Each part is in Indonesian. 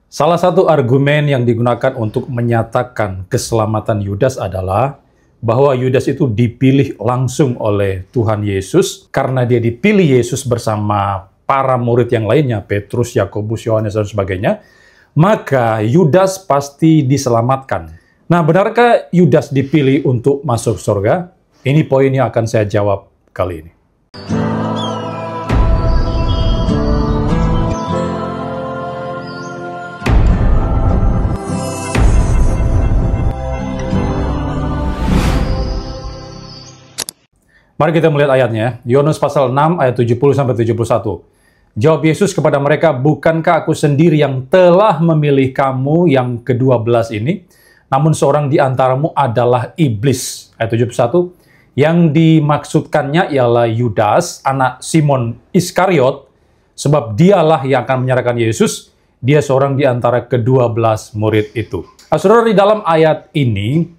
Salah satu argumen yang digunakan untuk menyatakan keselamatan Yudas adalah bahwa Yudas itu dipilih langsung oleh Tuhan Yesus karena dia dipilih Yesus bersama para murid yang lainnya, Petrus, Yakobus, Yohanes, dan sebagainya, maka Yudas pasti diselamatkan. Nah, benarkah Yudas dipilih untuk masuk surga? Ini poin yang akan saya jawab kali ini. Mari kita melihat ayatnya. Yohanes pasal 6 ayat 70-71. Jawab Yesus kepada mereka, "Bukankah aku sendiri yang telah memilih kamu yang ke-12 ini? Namun seorang di antaramu adalah iblis." Ayat 71. Yang dimaksudkannya ialah Yudas, anak Simon Iskariot, sebab dialah yang akan menyerahkan Yesus. Dia seorang di antara ke-12 murid itu. Saudara, di dalam ayat ini,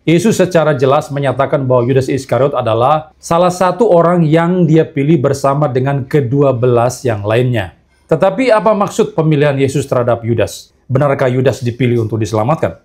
Yesus secara jelas menyatakan bahwa Yudas Iskariot adalah salah satu orang yang dia pilih bersama dengan ke-12 yang lainnya. Tetapi apa maksud pemilihan Yesus terhadap Yudas? Benarkah Yudas dipilih untuk diselamatkan?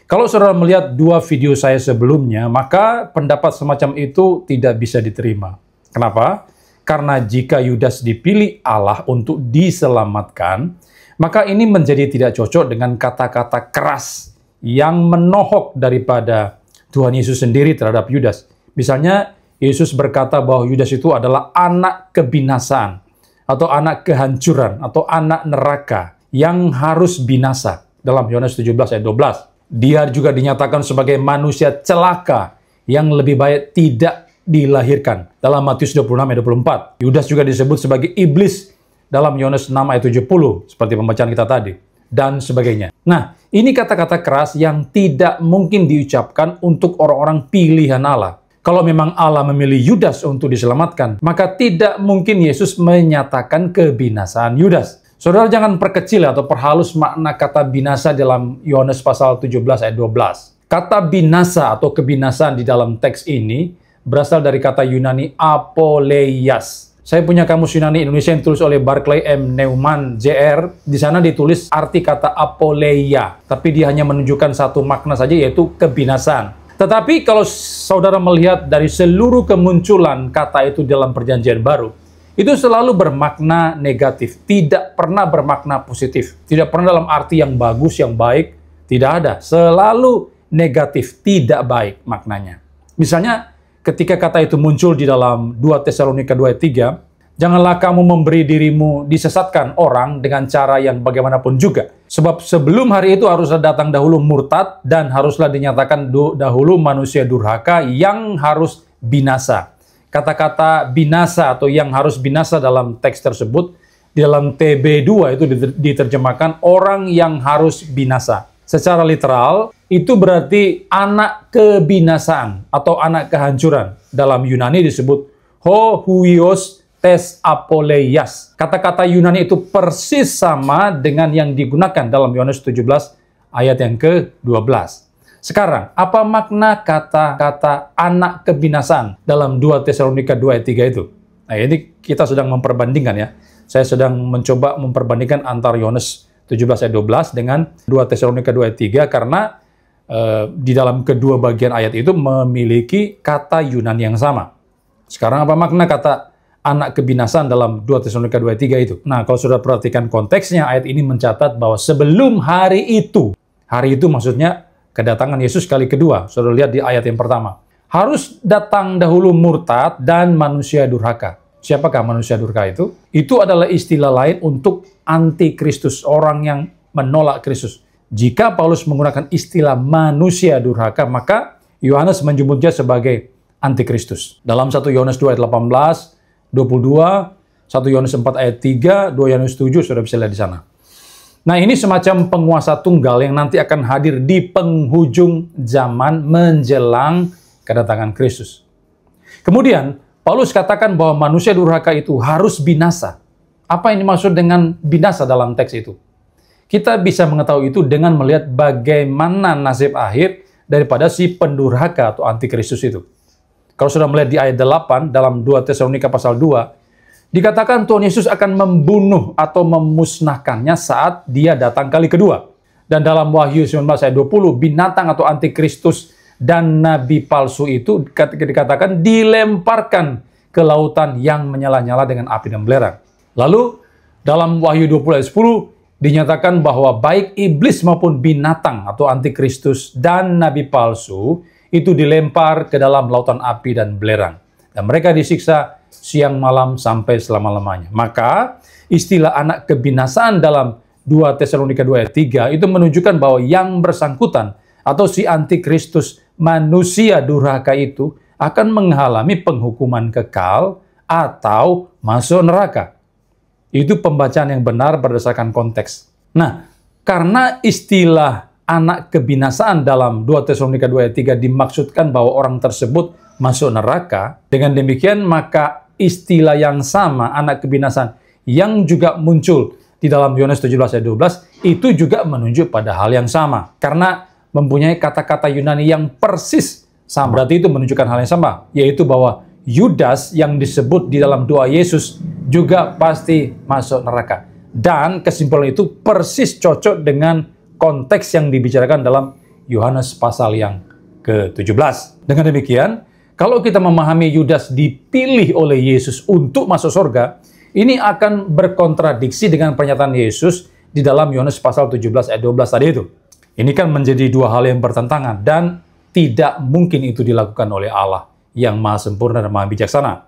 Kalau saudara melihat dua video saya sebelumnya, maka pendapat semacam itu tidak bisa diterima. Kenapa? Karena jika Yudas dipilih Allah untuk diselamatkan, maka ini menjadi tidak cocok dengan kata-kata keras yang menohok daripada Tuhan Yesus sendiri terhadap Yudas. Misalnya, Yesus berkata bahwa Yudas itu adalah anak kebinasaan, atau anak kehancuran, atau anak neraka yang harus binasa. Dalam Yohanes 17 ayat 12. Dia juga dinyatakan sebagai manusia celaka yang lebih baik tidak dilahirkan. Dalam Matius 26 ayat 24. Yudas juga disebut sebagai iblis dalam Yohanes 6 ayat 70, seperti pembacaan kita tadi, dan sebagainya. Nah, ini kata-kata keras yang tidak mungkin diucapkan untuk orang-orang pilihan Allah. Kalau memang Allah memilih Yudas untuk diselamatkan, maka tidak mungkin Yesus menyatakan kebinasaan Yudas. Saudara jangan perkecil atau perhalus makna kata binasa dalam Yohanes pasal 17 ayat 12. Kata binasa atau kebinasaan di dalam teks ini berasal dari kata Yunani apoleias. Saya punya kamus Yunani Indonesia yang ditulis oleh Barclay M. Neumann, JR. Di sana ditulis arti kata apoleia, tapi dia hanya menunjukkan satu makna saja, yaitu kebinasaan. Tetapi kalau saudara melihat dari seluruh kemunculan kata itu dalam Perjanjian Baru, itu selalu bermakna negatif, tidak pernah bermakna positif. Tidak pernah dalam arti yang bagus, yang baik, tidak ada. Selalu negatif, tidak baik maknanya. Misalnya, ketika kata itu muncul di dalam 2 Tesalonika 2 ayat 3, janganlah kamu memberi dirimu disesatkan orang dengan cara yang bagaimanapun juga. Sebab sebelum hari itu haruslah datang dahulu murtad dan haruslah dinyatakan dahulu manusia durhaka yang harus binasa. Kata-kata binasa atau yang harus binasa dalam teks tersebut, di dalam TB2 itu diterjemahkan orang yang harus binasa. Secara literal, itu berarti anak kebinasaan atau anak kehancuran. Dalam Yunani disebut ho huios tes apoleias. Kata-kata Yunani itu persis sama dengan yang digunakan dalam Yohanes 17 ayat yang ke-12. Sekarang, apa makna kata-kata anak kebinasaan dalam 2 Tesalonika 2 ayat 3 itu? Nah, ini kita sedang memperbandingkan ya. Saya sedang mencoba memperbandingkan antara Yohanes 17 ayat 12 dengan 2 Tesalonika 2 ayat 3 karena di dalam kedua bagian ayat itu memiliki kata Yunani yang sama. Sekarang apa makna kata anak kebinasaan dalam 2 Tesalonika 2 ayat 3 itu? Nah, kalau sudah perhatikan konteksnya, ayat ini mencatat bahwa sebelum hari itu maksudnya kedatangan Yesus kali kedua. Saudara lihat di ayat yang pertama. Harus datang dahulu murtad dan manusia durhaka. Siapakah manusia durhaka itu? Itu adalah istilah lain untuk antikristus, orang yang menolak Kristus. Jika Paulus menggunakan istilah manusia durhaka, maka Yohanes menyebutnya sebagai antikristus. Dalam 1 Yohanes 2 ayat 18, 22, 1 Yohanes 4 ayat 3, 2 Yohanes 7, sudah bisa lihat di sana. Nah, ini semacam penguasa tunggal yang nanti akan hadir di penghujung zaman menjelang kedatangan Kristus. Kemudian, Paulus katakan bahwa manusia durhaka itu harus binasa. Apa yang dimaksud dengan binasa dalam teks itu? Kita bisa mengetahui itu dengan melihat bagaimana nasib akhir daripada si pendurhaka atau antikristus itu. Kalau sudah melihat di ayat 8 dalam 2 Tesalonika pasal 2, Dikatakan Tuhan Yesus akan membunuh atau memusnahkannya saat dia datang kali kedua. Dan dalam Wahyu 19 ayat 20, binatang atau antikristus dan nabi palsu itu dikatakan dilemparkan ke lautan yang menyala-nyala dengan api dan belerang. Lalu dalam Wahyu 20 ayat 10 dinyatakan bahwa baik iblis maupun binatang atau antikristus dan nabi palsu itu dilempar ke dalam lautan api dan belerang. Dan mereka disiksa siang malam sampai selama-lamanya. Maka istilah anak kebinasaan dalam 2 Tesalonika 2 ayat 3 itu menunjukkan bahwa yang bersangkutan atau si antikristus manusia durhaka itu akan mengalami penghukuman kekal atau masuk neraka. Itu pembacaan yang benar berdasarkan konteks. Nah, karena istilah anak kebinasaan dalam 2 Tesalonika 2 ayat 3 dimaksudkan bahwa orang tersebut masuk neraka, dengan demikian maka istilah yang sama, anak kebinasaan, yang juga muncul di dalam Yohanes 17 ayat 12, itu juga menunjuk pada hal yang sama. Karena mempunyai kata-kata Yunani yang persis sama. Berarti itu menunjukkan hal yang sama, yaitu bahwa Yudas yang disebut di dalam doa Yesus juga pasti masuk neraka. Dan kesimpulan itu persis cocok dengan konteks yang dibicarakan dalam Yohanes pasal yang ke-17. Dengan demikian, kalau kita memahami Yudas dipilih oleh Yesus untuk masuk surga, ini akan berkontradiksi dengan pernyataan Yesus di dalam Yohanes pasal 17 ayat 12 tadi itu. Ini kan menjadi dua hal yang bertentangan dan tidak mungkin itu dilakukan oleh Allah yang maha sempurna dan maha bijaksana.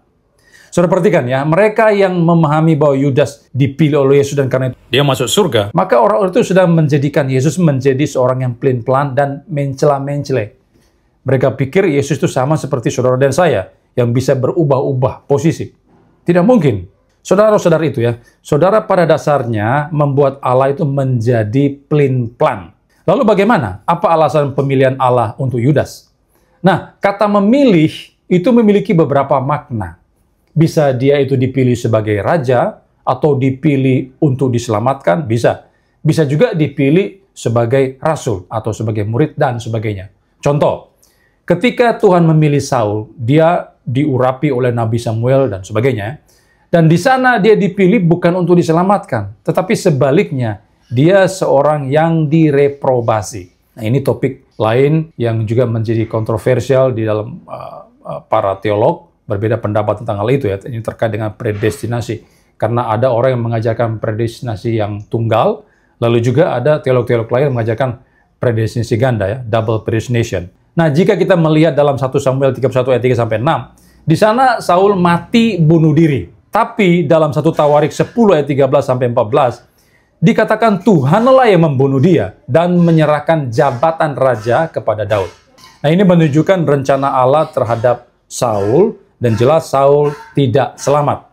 Saudara perhatikan ya, mereka yang memahami bahwa Yudas dipilih oleh Yesus dan karena itu dia masuk surga, maka orang itu sudah menjadikan Yesus menjadi seorang yang pelin-pelan dan mencela-mencela. Mereka pikir Yesus itu sama seperti saudara dan saya yang bisa berubah-ubah posisi. Tidak mungkin. Saudara-saudara itu ya, saudara pada dasarnya membuat Allah itu menjadi pelin-pelan. Lalu bagaimana? Apa alasan pemilihan Allah untuk Yudas? Nah, kata memilih itu memiliki beberapa makna. Bisa dia itu dipilih sebagai raja, atau dipilih untuk diselamatkan, bisa. Bisa juga dipilih sebagai rasul, atau sebagai murid, dan sebagainya. Contoh, ketika Tuhan memilih Saul, dia diurapi oleh Nabi Samuel, dan sebagainya. Dan di sana dia dipilih bukan untuk diselamatkan, tetapi sebaliknya, dia seorang yang direprobasi. Nah, ini topik lain yang juga menjadi kontroversial di dalam para teolog, berbeda pendapat tentang hal itu ya. Ini terkait dengan predestinasi. Karena ada orang yang mengajarkan predestinasi yang tunggal, lalu juga ada teolog-teolog lain yang mengajarkan predestinasi ganda ya, double predestination. Nah, jika kita melihat dalam 1 Samuel 31 ayat 3-6, di sana Saul mati bunuh diri. Tapi dalam 1 Tawarik 10 ayat 13-14, dikatakan Tuhanlah yang membunuh dia dan menyerahkan jabatan raja kepada Daud. Nah, ini menunjukkan rencana Allah terhadap Saul, dan jelas Saul tidak selamat.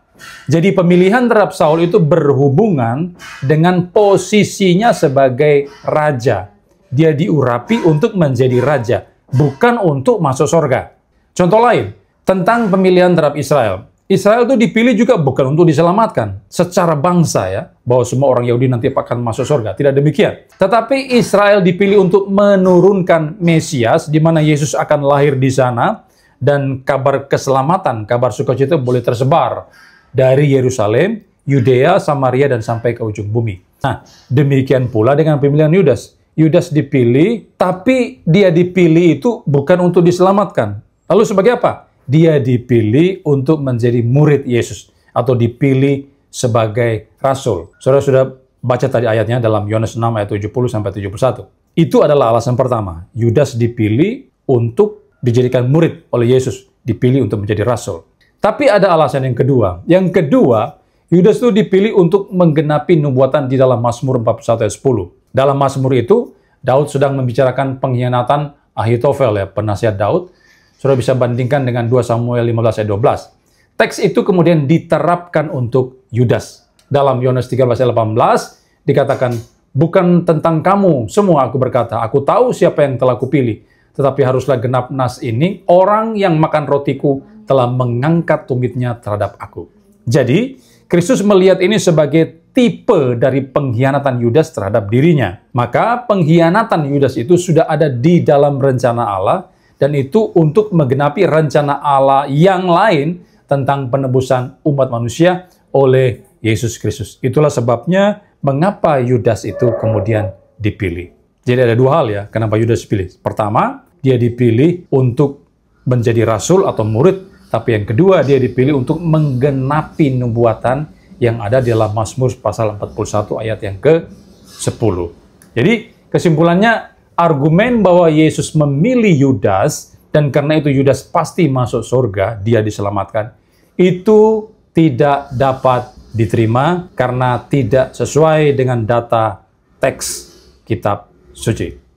Jadi pemilihan terhadap Saul itu berhubungan dengan posisinya sebagai raja. Dia diurapi untuk menjadi raja, bukan untuk masuk surga. Contoh lain, tentang pemilihan terhadap Israel. Israel itu dipilih juga bukan untuk diselamatkan secara bangsa ya, bahwa semua orang Yahudi nanti akan masuk surga. Tidak demikian. Tetapi Israel dipilih untuk menurunkan Mesias, di mana Yesus akan lahir di sana, dan kabar keselamatan, kabar sukacita boleh tersebar dari Yerusalem, Yudea, Samaria, dan sampai ke ujung bumi. Nah, demikian pula dengan pemilihan Yudas. Yudas dipilih, tapi dia dipilih itu bukan untuk diselamatkan. Lalu sebagai apa? Dia dipilih untuk menjadi murid Yesus, atau dipilih sebagai rasul. Saudara sudah baca tadi ayatnya dalam Yohanes 6 ayat 70-71. Itu adalah alasan pertama. Yudas dipilih untuk dijadikan murid oleh Yesus, dipilih untuk menjadi rasul. Tapi ada alasan yang kedua. Yang kedua, Yudas itu dipilih untuk menggenapi nubuatan di dalam Mazmur 41 ayat 10. Dalam Mazmur itu, Daud sedang membicarakan pengkhianatan Ahitofel ya, penasihat Daud. Saudara bisa bandingkan dengan 2 Samuel 15 ayat 12. Teks itu kemudian diterapkan untuk Yudas. Dalam Yohanes 13 ayat 18 dikatakan, bukan tentang kamu semua aku berkata, aku tahu siapa yang telah kupilih. Tetapi haruslah genap nas ini, orang yang makan rotiku telah mengangkat tumitnya terhadap aku. Jadi, Kristus melihat ini sebagai tipe dari pengkhianatan Yudas terhadap dirinya. Maka pengkhianatan Yudas itu sudah ada di dalam rencana Allah, dan itu untuk menggenapi rencana Allah yang lain tentang penebusan umat manusia oleh Yesus Kristus. Itulah sebabnya mengapa Yudas itu kemudian dipilih. Jadi ada dua hal ya, kenapa Yudas dipilih. Pertama, dia dipilih untuk menjadi rasul atau murid, tapi yang kedua dia dipilih untuk menggenapi nubuatan yang ada di dalam Mazmur pasal 41 ayat yang ke-10. Jadi kesimpulannya, argumen bahwa Yesus memilih Yudas dan karena itu Yudas pasti masuk surga, dia diselamatkan, itu tidak dapat diterima karena tidak sesuai dengan data teks kitab suci.